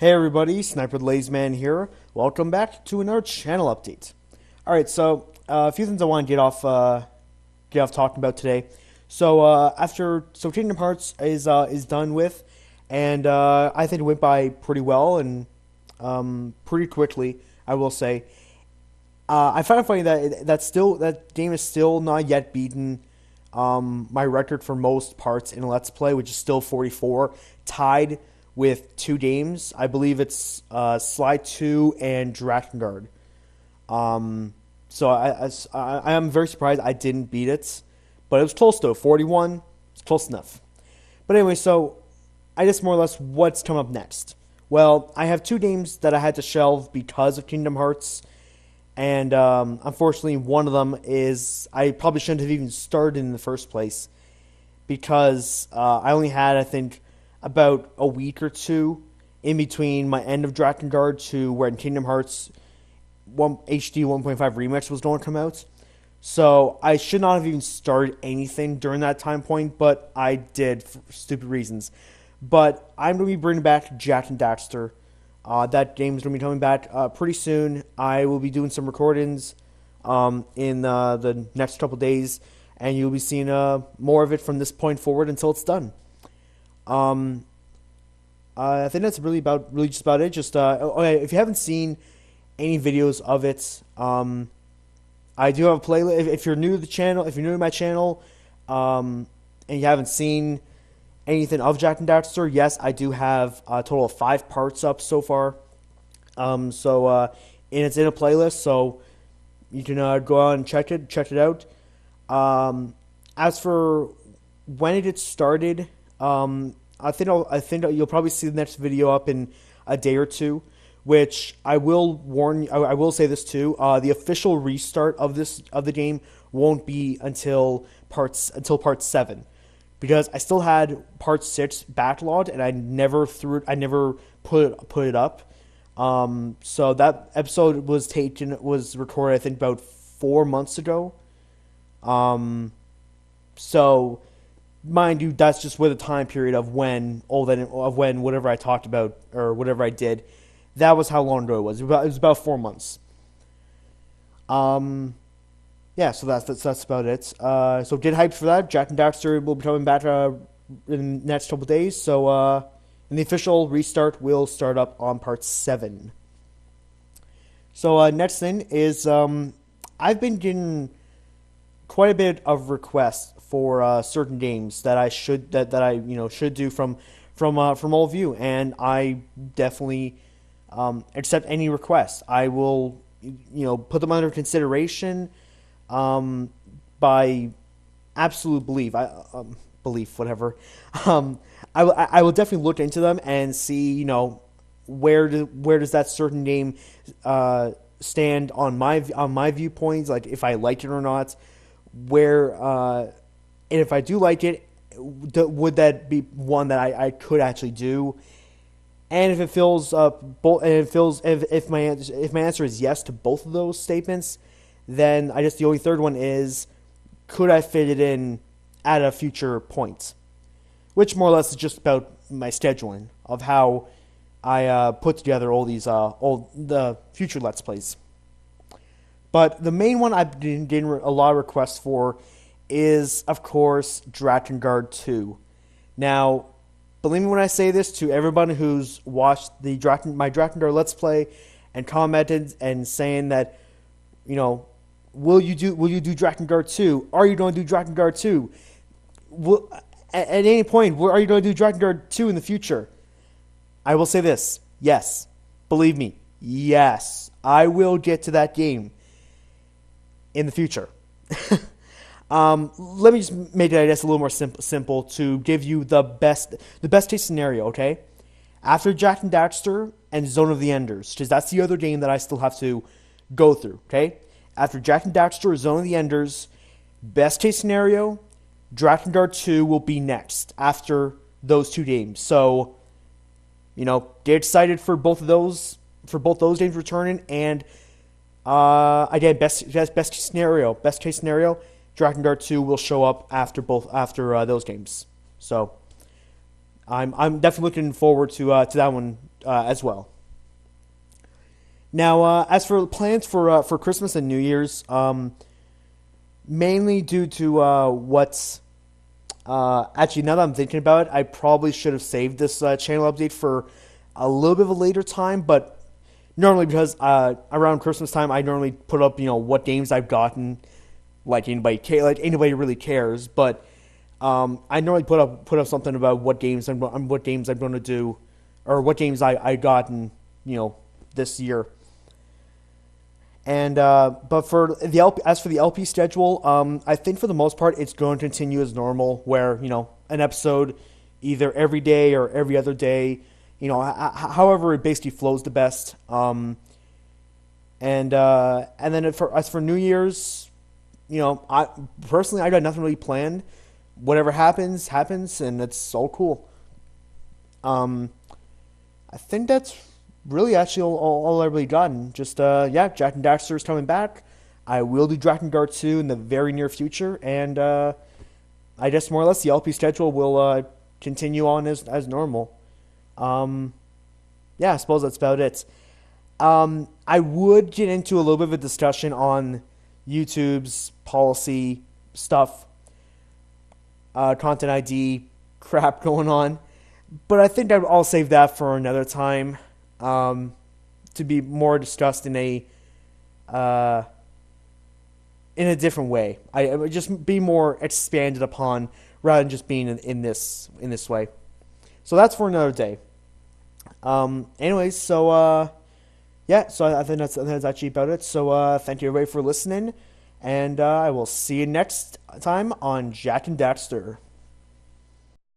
Hey everybody, Snipertheladiesman here. Welcome back to another channel update. Alright, so a few things I want to get off talking about today. So Kingdom Hearts is done with, and I think it went by pretty well and pretty quickly, I will say. I find it funny that that game is still not yet beaten my record for most parts in a Let's Play, which is still 44, tied with two games. I believe it's Sly 2 and Drakengard. I am very surprised I didn't beat it, but it was close though. 41, it's close enough. But anyway, so I guess more or less what's come up next. Well, I have two games that I had to shelve because of Kingdom Hearts, and unfortunately, one of them is I probably shouldn't have even started in the first place because I only had, I think, about a week or two in between my end of Drakengard to when Kingdom Hearts HD 1.5 Remix was going to come out. So I should not have even started anything during that time point, but I did for stupid reasons. But I'm going to be bringing back Jak and Daxter. That game is going to be coming back pretty soon. I will be doing some recordings in the next couple days, and you'll be seeing more of it from this point forward until it's done. I think that's really just about it. Just okay, if you haven't seen any videos of it, I do have a playlist. If you're new to the channel, if you're new to my channel, and you haven't seen anything of Jak and Daxter, yes, I do have a total of 5 parts up so far. And it's in a playlist, so you can go on and check it out. As for when it gets started, I think you'll probably see the next video up in a day or two, which I will warn you. I will say this too: the official restart of the game won't be until part 7, because I still had part 6 backlogged and I never put it up. So that episode was recorded, I think, about 4 months ago. So mind you, that's just with a time period of when whatever I talked about or whatever I did, that was how long ago it was. It was about 4 months. Yeah, so that's about it. So get hyped for that. Jak and Daxter will be coming back in the next couple days. So and the official restart will start up on part 7. So next thing is I've been getting quite a bit of requests for certain games that I should do from all of you, and I definitely accept any requests. I will put them under consideration by absolute belief. Whatever. I will definitely look into them and see where does that certain game stand on my viewpoints, like if I like it or not, and if I do like it, would that be one that I could actually do? And if it feels if my answer is yes to both of those statements, then I guess the only third one is, could I fit it in at a future point? Which more or less is just about my scheduling of how I put together all the future Let's Plays. But the main one I've been getting a lot of requests for is, of course, Drakengard 2. You believe me when I say this, to everyone who's watched my Drakengard Let's Play and commented and saying that, will you do Drakengard 2? Are you going to do Drakengard 2? At any point, are you going to do Drakengard 2 in the future? I will say this: yes, believe me, yes, I will get to that game in the future. Let me just make it, I guess, a little more simple to give you the best case scenario, okay? After Jak and Daxter and Zone of the Enders, because that's the other game that I still have to go through, okay? After Jak and Daxter, Zone of the Enders, best case scenario, Drakengard 2 will be next after those two games. So, get excited for both those games returning, and again, best case scenario, Drakengard 2 will show up after those games. So I'm definitely looking forward to that one as well. Now, as for plans for Christmas and New Year's, mainly due to what's actually, now that I'm thinking about it, I probably should have saved this channel update for a little bit of a later time. But normally, because around Christmas time, I normally put up what games I've gotten, like anybody really cares. But I normally put up something about what games I'm going to do, or what games I gotten this year. And but for the as for the LP schedule, I think for the most part it's going to continue as normal, where an episode either every day or every other day, however it basically flows the best. And then as for New Year's, I personally I got nothing really planned. Whatever happens, happens, and it's all cool. I think that's really actually all I've really gotten. Just Jak and Daxter is coming back. I will do Drakengard 2 in the very near future, and I guess more or less the LP schedule will continue on as normal. I suppose that's about it. I would get into a little bit of a discussion on YouTube's policy stuff, content ID crap going on, but I think I'll save that for another time. To be more discussed in a different way. I would just be more expanded upon rather than just being in this way. So that's for another day. Anyways, so I think that's actually about it. So thank you everybody for listening, and I will see you next time on Jak and Daxter.